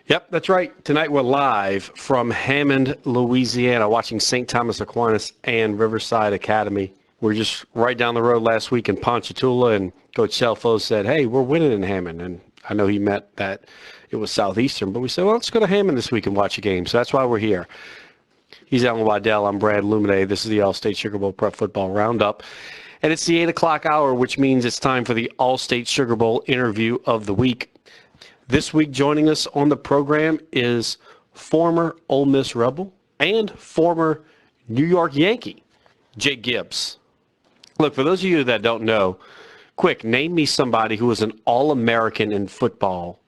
Yep, that's right. Tonight we're live from Hammond, Louisiana, watching St. Thomas Aquinas and Riverside Academy. We're just right down the road last week in Ponchatoula, and Coach Selfo said, hey, we're winning in Hammond. And I know he meant that it was Southeastern, but we said, well, let's go to Hammond this week and watch a game. So that's why we're here. He's Alan Waddell. I'm Brad Lumine. This is the Allstate Sugar Bowl Prep Football Roundup. And it's the 8 o'clock hour, which means it's time for the Allstate Sugar Bowl interview of the week. This week joining us on the program is former Ole Miss Rebel and former New York Yankee, Jake Gibbs. Look, for those of you that don't know, quick, name me somebody who was an All-American in football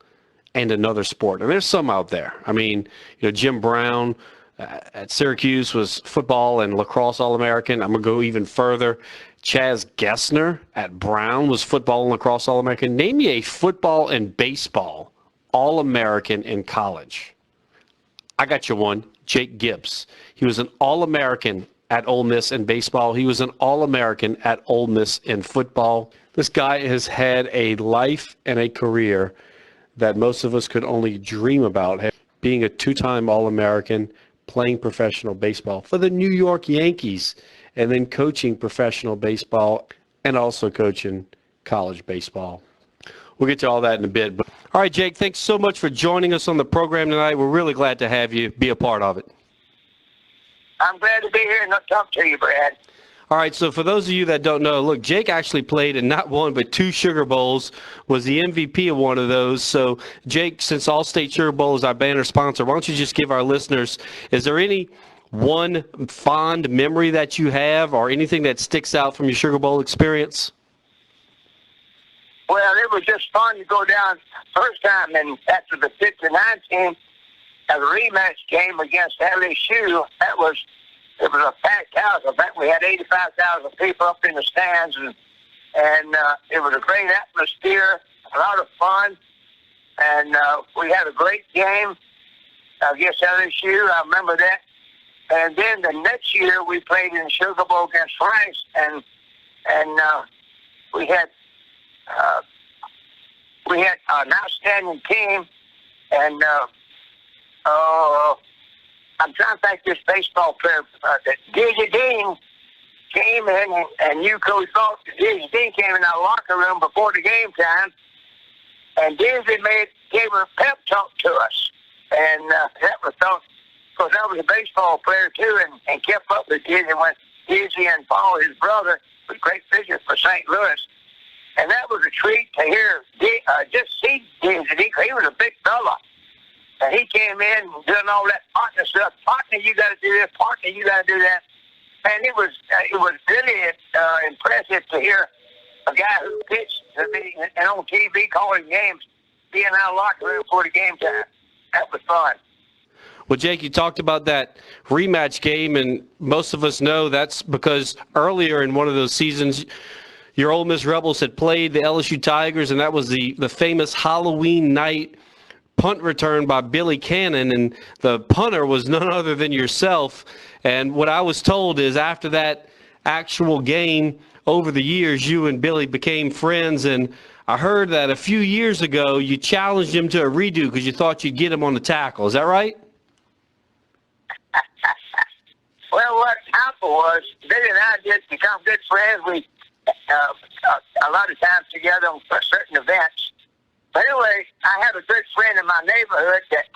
and another sport. And there's some out there. I mean, Jim Brown at Syracuse was football and lacrosse All-American. I'm going to go even further. Chaz Gessner at Brown was football and lacrosse All-American. Name me a football and baseball All-American in college. I got you one, Jake Gibbs. He was an All-American at Ole Miss in baseball. He was an All-American at Ole Miss in football. This guy has had a life and a career that most of us could only dream about. Being a two-time All-American, playing professional baseball for the New York Yankees, and then coaching professional baseball and also coaching college baseball. We'll get to all that in a bit. But all right, Jake, thanks so much for joining us on the program tonight. We're really glad to have you be a part of it. I'm glad to be here and talk to you, Brad. All right, so for those of you that don't know, look, Jake actually played in not one but two Sugar Bowls, was the MVP of one of those. So, Jake, since Allstate Sugar Bowl is our banner sponsor, why don't you just give our listeners, is there any one fond memory that you have or anything that sticks out from your Sugar Bowl experience? Well, it was just fun to go down first time, and after the 59 team, a rematch game against LSU. It was a packed house. I think we had 85,000 people up in the stands, and it was a great atmosphere, a lot of fun, and we had a great game against LSU. I remember that. And then the next year we played in the Sugar Bowl against Rice, and we had an outstanding team, and I'm trying to think this baseball player, that Dizzy Dean came in, and you Coach thought Dizzy Dean came in our locker room before the game time, and Dizzy gave a pep talk to us, and that was thought, because I was a baseball player too, and kept up with Dizzy when Dizzy and Paul, his brother, was great pitchers for St. Louis. And that was a treat to hear, just see Dizzy. He was a big fella. And he came in doing all that partner stuff. Partner, you got to do this. Partner, you got to do that. And it was really impressive to hear a guy who pitched and on TV calling games be in our locker room for the game time. That was fun. Well, Jake, you talked about that rematch game, and most of us know that's because earlier in one of those seasons, your Ole Miss Rebels had played the LSU Tigers, and that was the famous Halloween night punt return by Billy Cannon, and the punter was none other than yourself. And what I was told is after that actual game, over the years, you and Billy became friends, and I heard that a few years ago you challenged him to a redo because you thought you'd get him on the tackle. Is that right? Well, what happened was Billy and I did become good friends. We a lot of times together on certain events. But anyway, I had a good friend in my neighborhood that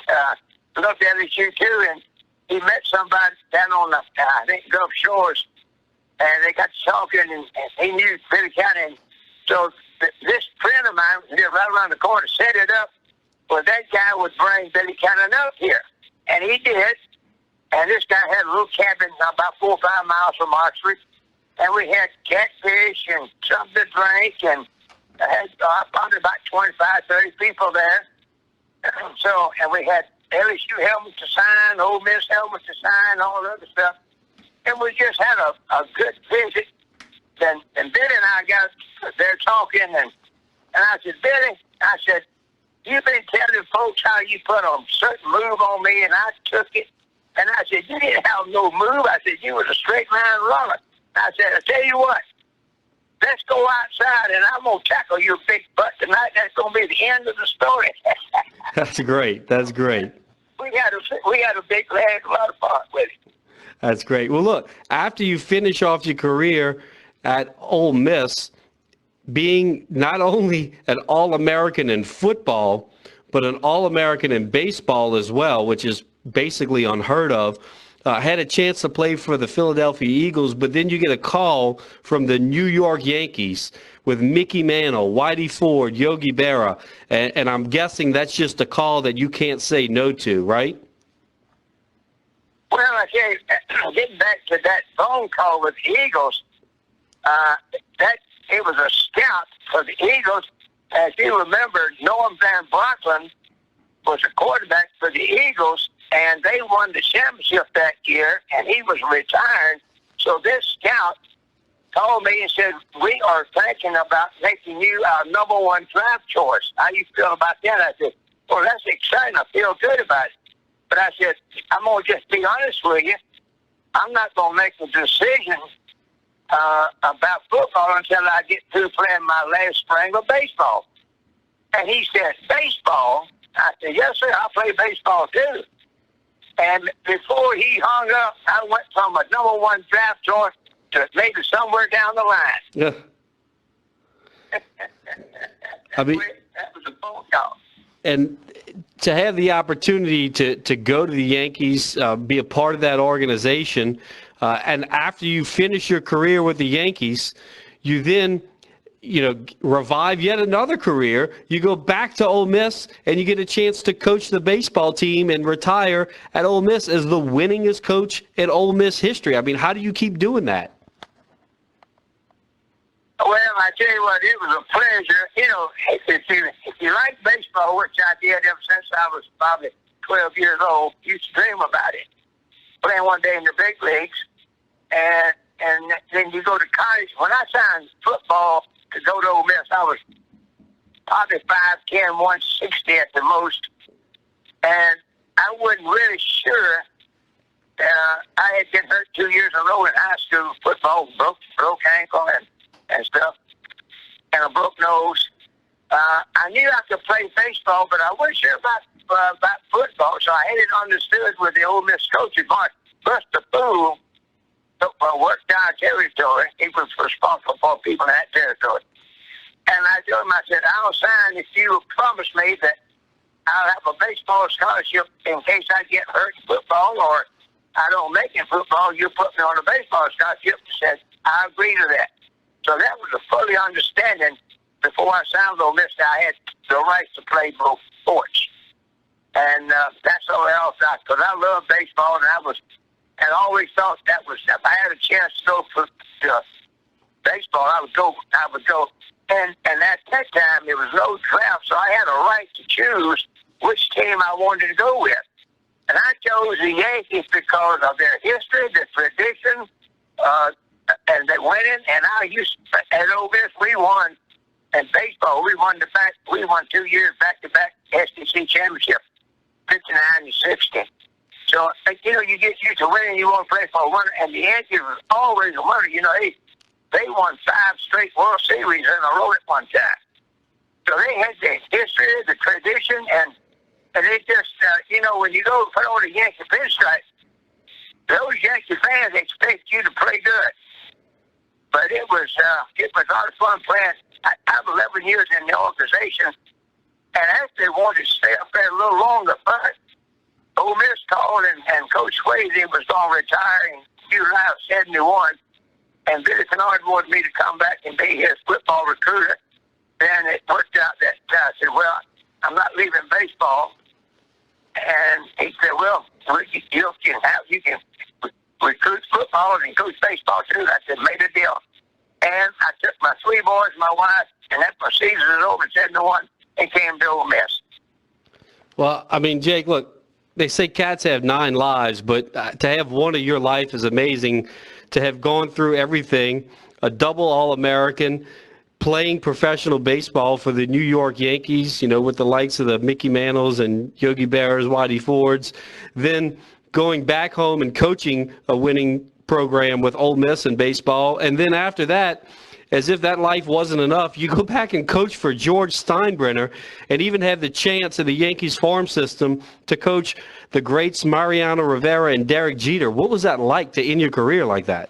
loved LSU too, and he met somebody down on the, I think, Gulf Shores, and they got to talking, and he knew Billy Cannon. So this friend of mine lived right around the corner, set it up. Well, that guy would bring Billy Cannon up here, and he did. And this guy had a little cabin about 4 or 5 miles from Oxford, and we had catfish and something to drink, and I had probably about 25, 30 people there. So, and we had LSU helmets to sign, Ole Miss helmets to sign, all the other stuff. And we just had a good visit. And Billy and I got there talking, and I said, Billy, I said, you've been telling folks how you put a certain move on me, and I took it. And I said, you didn't have no move. I said, you was a straight line runner. I said, I tell you what, let's go outside, and I'm going to tackle your big butt tonight. That's going to be the end of the story. That's great. That's great. We had a big lad, a lot of fun with it. That's great. Well, look, after you finish off your career at Ole Miss, being not only an All-American in football, but an All-American in baseball as well, which is basically unheard of, had a chance to play for the Philadelphia Eagles, but then you get a call from the New York Yankees with Mickey Mantle, Whitey Ford, Yogi Berra, and I'm guessing that's just a call that you can't say no to, right? Well, I tell you, getting back to that phone call with the Eagles, it was a scout for the Eagles. As you remember, Norm Van Brocklin was a quarterback for the Eagles, and they won the championship that year, and he was retired. So this scout called me and said, we are thinking about making you our number one draft choice. How you feel about that? I said, well, that's exciting. I feel good about it. But I said, I'm going to just be honest with you. I'm not going to make a decision about football until I get through playing my last spring of baseball. And he said, baseball? I said, yes, sir, I play baseball too. And before he hung up, I went from a number one draft choice to maybe somewhere down the line. Yeah. I mean, that was a phone call. And to have the opportunity to go to the Yankees, be a part of that organization, and after you finish your career with the Yankees, you then, revive yet another career. You go back to Ole Miss, and you get a chance to coach the baseball team and retire at Ole Miss as the winningest coach in Ole Miss history. I mean, how do you keep doing that? Well, I tell you what, it was a pleasure. If you like baseball, which I did ever since I was probably 12 years old, used to dream about it. Playing one day in the big leagues, and then you go to college. When I signed football to go to Ole Miss, I was probably 5'10", 160 at the most, and I wasn't really sure. I had been hurt 2 years in a row in high school football, broke ankle and stuff, and a broke nose. I knew I could play baseball, but I wasn't sure about football, so I had it understood with the Ole Miss coach, Buster Poole, worked down territory. He was responsible for people in that territory. And I told him, I said, I'll sign if you promise me that I'll have a baseball scholarship in case I get hurt in football or I don't make it in football. You put me on a baseball scholarship. He said, I agree to that. So that was a fully understanding before I signed Ole Miss. I had the right to play both sports. And that's all else because I love baseball, and I always thought that was, if I had a chance to go for baseball, I would go. And at that time, there was no draft, so I had a right to choose which team I wanted to go with. And I chose the Yankees because of their history, their tradition, and they winning. And at Ole Miss, we won. In baseball, we won 2 years back-to-back SEC championship, 59 and 60. So, you get used to winning, you want to play for a winner. And the Yankees was always a winner. They won 5 straight World Series in a row at one time. So they had the history, the tradition, and they just, when you go put on a Yankee pinstripe, those Yankee fans expect you to play good. But it was a lot of fun playing. I have 11 years in the organization, and actually wanted to stay up there a little longer, but Ole Miss called, and Coach Swayze was going to retire in July of 71, and Billy Kennard wanted me to come back and be his football recruiter. Then it worked out that I said, well, I'm not leaving baseball. And he said, well, you can recruit football and coach baseball too. I said, made a deal. And I took my 3 boys, my wife, and that my season was over in 71 and came to Ole Miss. Well, I mean, Jake, look, they say cats have 9 lives, but to have one of your life is amazing. To have gone through everything, a double All-American, playing professional baseball for the New York Yankees, with the likes of the Mickey Mantles and Yogi Berras, Whitey Fords, then going back home and coaching a winning program with Ole Miss in baseball, and then after that, as if that life wasn't enough, you go back and coach for George Steinbrenner and even have the chance in the Yankees farm system to coach the greats Mariano Rivera and Derek Jeter. What was that like to end your career like that?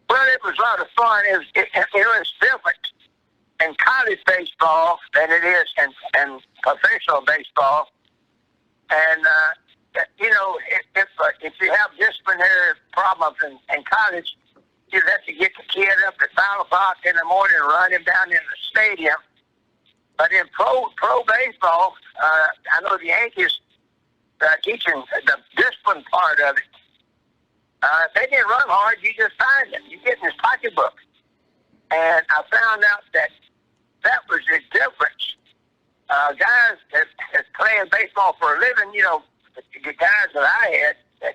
Well, it was a lot of fun. It was different in college baseball than it is in professional baseball. And, if you have disciplinary problems in college, you'd have to get the kid up at 5 o'clock in the morning and run him down in the stadium. But in pro baseball, I know the Yankees teaching the discipline part of it. If they didn't run hard, you just find them. You get in his pocketbook. And I found out that was the difference. Guys that's playing baseball for a living, the guys that I had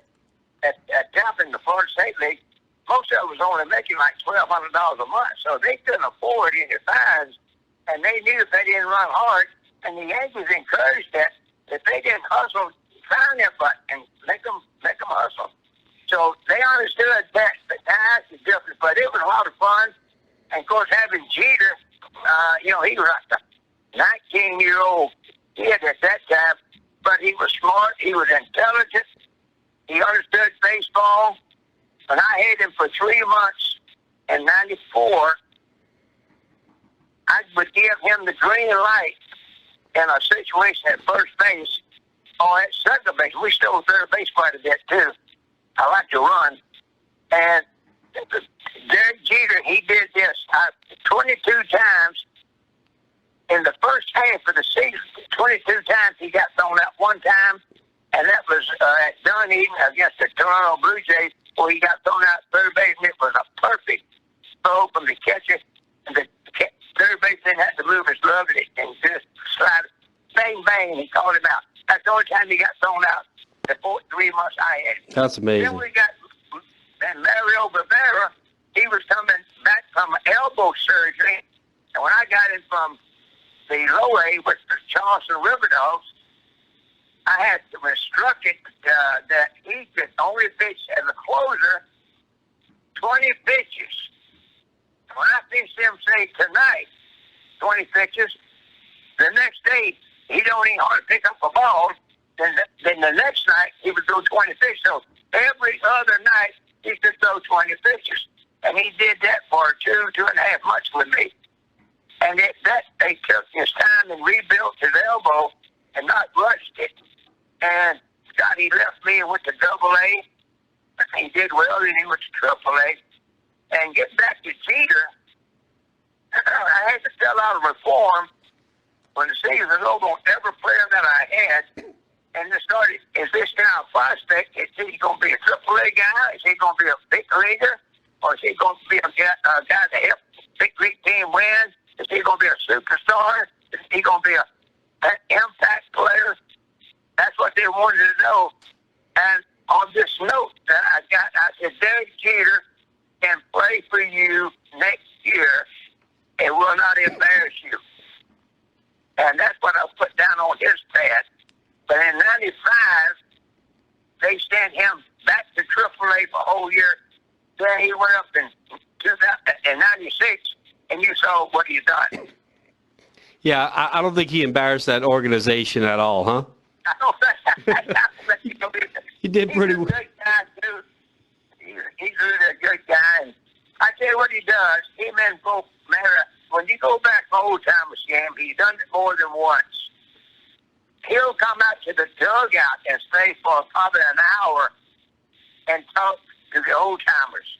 at Tampa in the Florida State League, most of them was only making like $1,200 a month. So they couldn't afford any fines. And they knew if they didn't run hard, and the Yankees encouraged that, if they didn't hustle, find their butt and make them hustle. So they understood that that's the difference. But it was a lot of fun. And, of course, having Jeter, he was like a 19-year-old kid at that time. But he was smart. He was intelligent. He understood baseball. And I had him for 3 months in '94. I would give him the green light in a situation at first base or at second base. We stole third base quite a bit, too. I like to run. And Derek Jeter, he did this 22 times in the first half of the season. 22 times he got thrown out one time, and that was at Dunedin against the Toronto Blue Jays, where he got thrown out third base, and it was a perfect throw from the catcher. And the third baseman had to move his glove and just slide it. Bang, bang, and he called him out. That's the only time he got thrown out the 3 months I had him. That's amazing. Then we got Mario Rivera. He was coming back from elbow surgery, and when I got him from the low A with the Charleston River Dogs, I had instructed that he could only pitch as a closer 20 pitches. When I pitched him, say, tonight, 20 pitches, the next day, he don't even hardly pick up a ball. Then the next night, he would throw 20 pitches. So every other night, he could throw 20 pitches. And he did that for 2.5 months with me. And they took his time and rebuilt his elbow and not rushed it. And God, he left me and went to AA. He did well, and he went to AAA. And get back to Jeter, I had to fill out a reform when the season was over on every player that I had. And it started, is this guy a prospect? Is he going to be a AAA guy? Is he going to be a big leaguer? Or is he going to be a guy that help big league team win? Is he going to be a superstar? Is he going to be an impact player? That's what they wanted to know. And on this note that I said, Derek Jeter can play for you next year. It will not embarrass you. And that's what I put down on his pad. But in '95, they sent him back to AAA for a whole year. Then he went up in '96, and you saw what he's done. Yeah, I don't think he embarrassed that organization at all, huh? I don't think he did pretty well. He's a good guy, too. He's really a good guy. And I tell you what he does. Him and both Mara, when you go back to old timers game, he's done it more than once. He'll come out to the dugout and stay for probably an hour and talk to the old timers.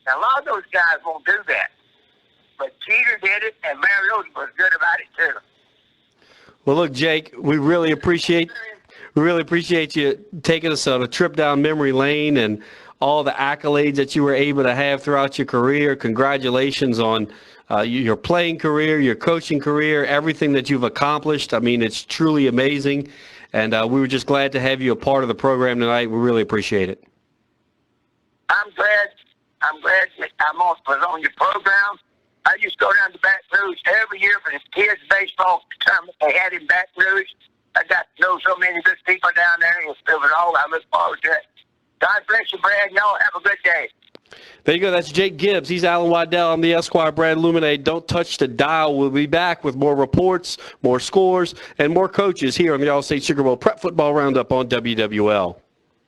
Now, a lot of those guys won't do that. But Jeter did it, and Mario was good about it, too. Well, look, Jake, we really appreciate you taking us on a trip down memory lane and all the accolades that you were able to have throughout your career. Congratulations on your playing career, your coaching career, everything that you've accomplished. I mean, it's truly amazing. And we were just glad to have you a part of the program tonight. We really appreciate it. I'm glad that I was on your program. I used to go down to Baton Rouge every year for the kids' baseball tournament. They had in Baton Rouge. I got to know so many good people down there. It was all I look forward to it. God bless you, Brad. Y'all have a good day. There you go. That's Jake Gibbs. He's Alan Waddell. I'm the Esquire Brad Luminate. Don't touch the dial. We'll be back with more reports, more scores, and more coaches here on the Allstate Sugar Bowl Prep Football Roundup on WWL.